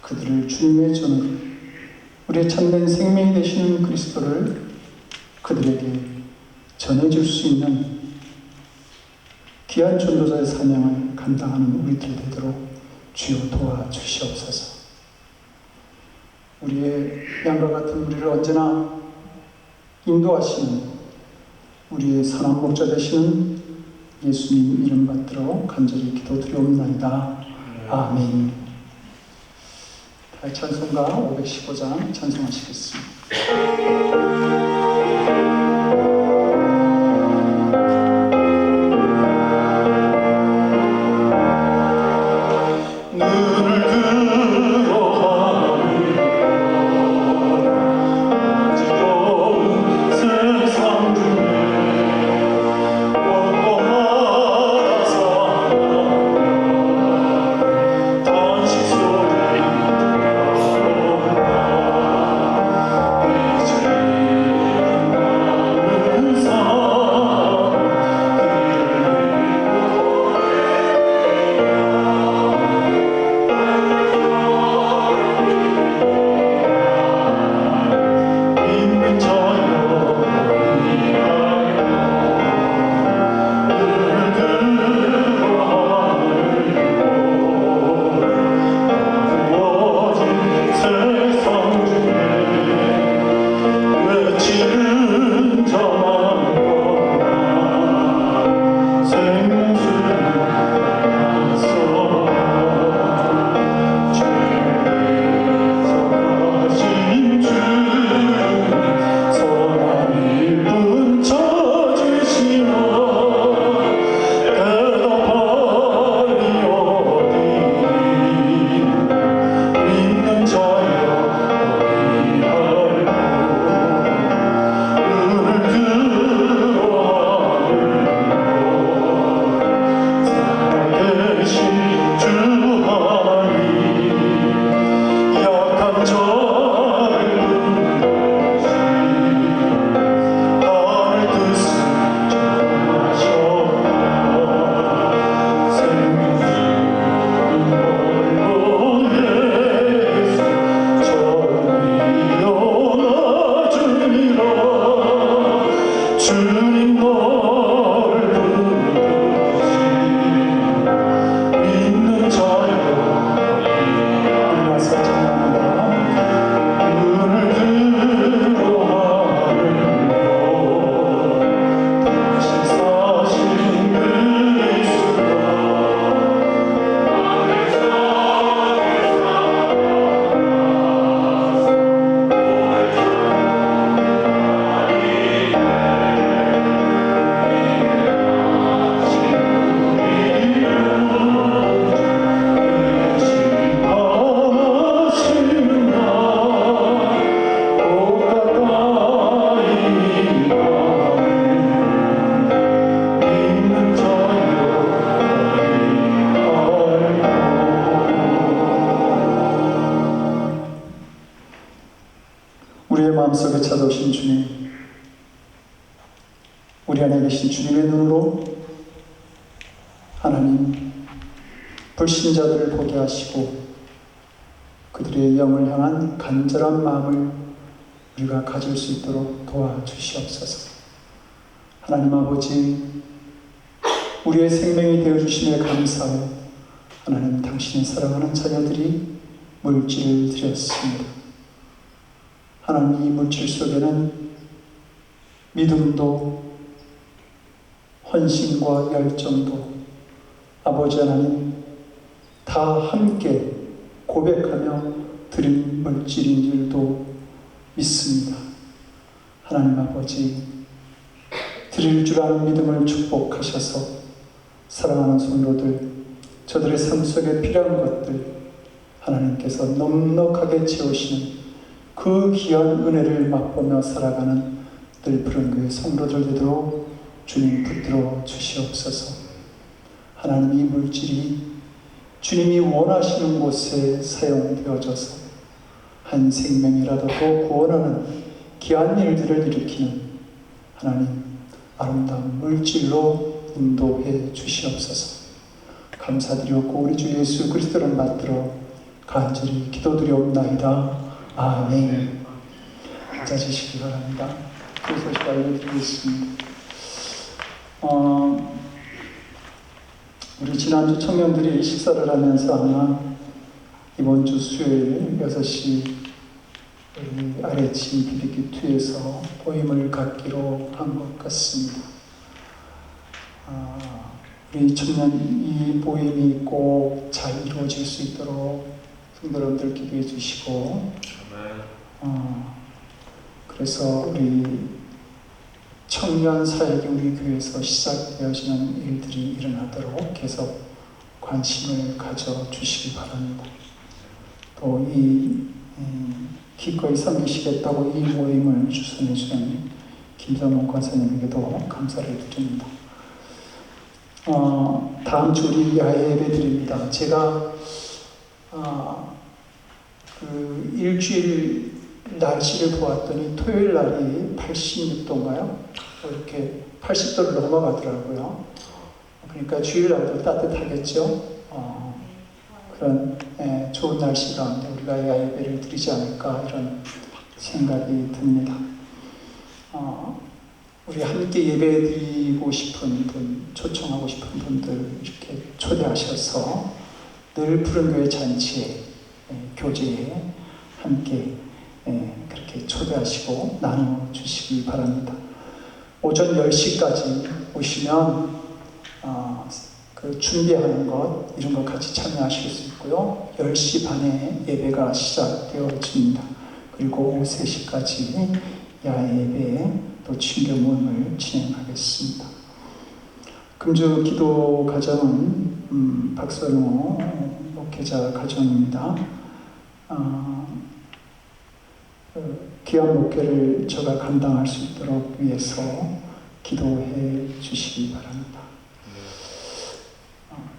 그들을 주님의 전으로 우리의 참된 생명이 되시는 그리스도를 그들에게 전해줄 수 있는 귀한 전도자의 사명을 감당하는 우리들 되도록 주여 도와주시옵소서. 우리의 양과 같은 우리를 언제나 인도하시는 우리의 선한 목자 되시는 예수님 이름 받들어 간절히 기도드리옵나이다. 아멘. 찬송가 515장 찬송하시겠습니다. 마음속에 찾아오신 주님, 우리 안에 계신 주님의 눈으로 하나님 불신자들을 보게 하시고 그들의 영을 향한 간절한 마음을 우리가 가질 수 있도록 도와주시옵소서. 하나님 아버지, 우리의 생명이 되어주심에 감사하여 하나님 당신의 사랑하는 자녀들이 물질을 드렸습니다. 하나님, 이 물질 속에는 믿음도 헌신과 열정도 아버지 하나님 다 함께 고백하며 드린 물질인 줄도 믿습니다. 하나님 아버지, 드릴 줄 아는 믿음을 축복하셔서 사랑하는 성도들, 저들의 삶 속에 필요한 것들 하나님께서 넉넉하게 채우시는 그 귀한 은혜를 맛보며 살아가는 늘 푸른 교회 성도들 되도록 주님 붙들어 주시옵소서. 하나님, 이 물질이 주님이 원하시는 곳에 사용되어져서 한 생명이라도 더 구원하는 귀한 일들을 일으키는 하나님 아름다운 물질로 인도해 주시옵소서. 감사드리옵고 우리 주 예수 그리스도를 받들어 간절히 기도드리옵나이다. 아멘. 앉아주시기 바랍니다. 그 소식 알려드리겠습니다. 우리 지난주 청년들이 식사를 하면서 아마 이번 주 수요일 6시 아래층 BBQ2에서 모임을 갖기로 한 것 같습니다. 우리 청년 이 모임이 꼭 잘 이루어질 수 있도록 성도님들 기도해 주시고, 그래서 우리 청년 사역이 우리 교회에서 시작되어지는 일들이 일어나도록 계속 관심을 가져주시기 바랍니다. 또 이 기꺼이 섬기시겠다고 이 모임을 주선해주는 김성원 권사님에게도 감사를 드립니다. 다음 주 우리 야외 예배 드립니다. 제가 그 일주일 날씨를 보았더니 토요일 날이 86도인가요? 이렇게 80도를 넘어가더라고요. 그러니까 주일 날도 따뜻하겠죠. 그런 좋은 날씨 가운데 우리가 예배를 드리지 않을까 이런 생각이 듭니다. 우리 함께 예배 드리고 싶은 분, 초청하고 싶은 분들 이렇게 초대하셔서 늘 푸른 교회 잔치에, 교제에 함께 그렇게 초대하시고 나눠주시기 바랍니다. 오전 10시까지 오시면 그 준비하는 것 이런 것 같이 참여하실 수 있고요. 10시 반에 예배가 시작되어집니다. 그리고 오후 3시까지 야외 예배 또 친교 모임을 진행하겠습니다. 금주 기도 가정은 박선호 목회자 가정입니다. 귀한 목회를 제가 감당할 수 있도록 위해서 기도해 주시기 바랍니다.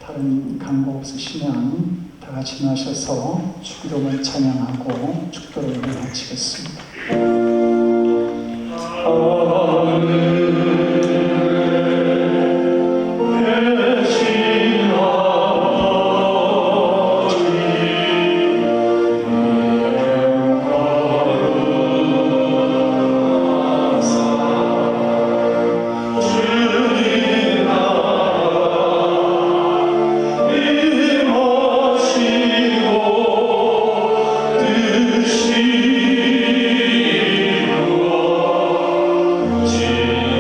다른 간구 없으시면 다 같이 나셔서 주기도문 찬양하고 축도를 마치겠습니다. 주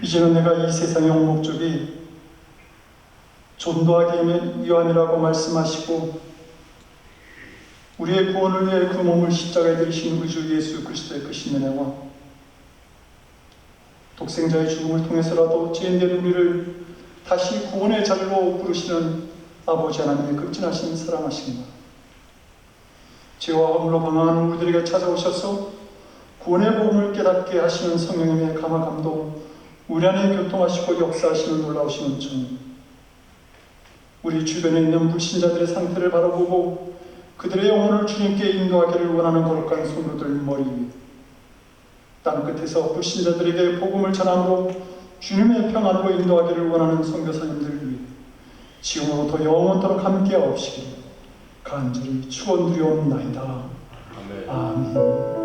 이제는 내가 이 세상의 온 목적이 전도하기 위함이라고 말씀하시고 우리의 구원을 위해 그 몸을 십자가에 들이신 우리 주 예수 그리스도의 크신 은혜와 독생자의 죽음을 통해서라도 죄인된 우리를 다시 구원의 자리로 부르시는 아버지 하나님의 극진하신 사랑하심과 죄와 허물로 방황하는 우리들에게 찾아오셔서 구원의 복음을 깨닫게 하시는 성령님의 감화 감동, 우리 안에 교통하시고 역사하시는 놀라우신 은총, 우리 주변에 있는 불신자들의 상태를 바라보고 그들의 영혼을 주님께 인도하기를 원하는 거룩한 성도들 머리 위에 땅끝에서 불신자들에게 복음을 전함으로 주님의 평안으로 인도하기를 원하는 선교사님들 위해 지금으로부터 영원토록 함께하옵시기를 간절히 축원드리옵나이다. 아멘.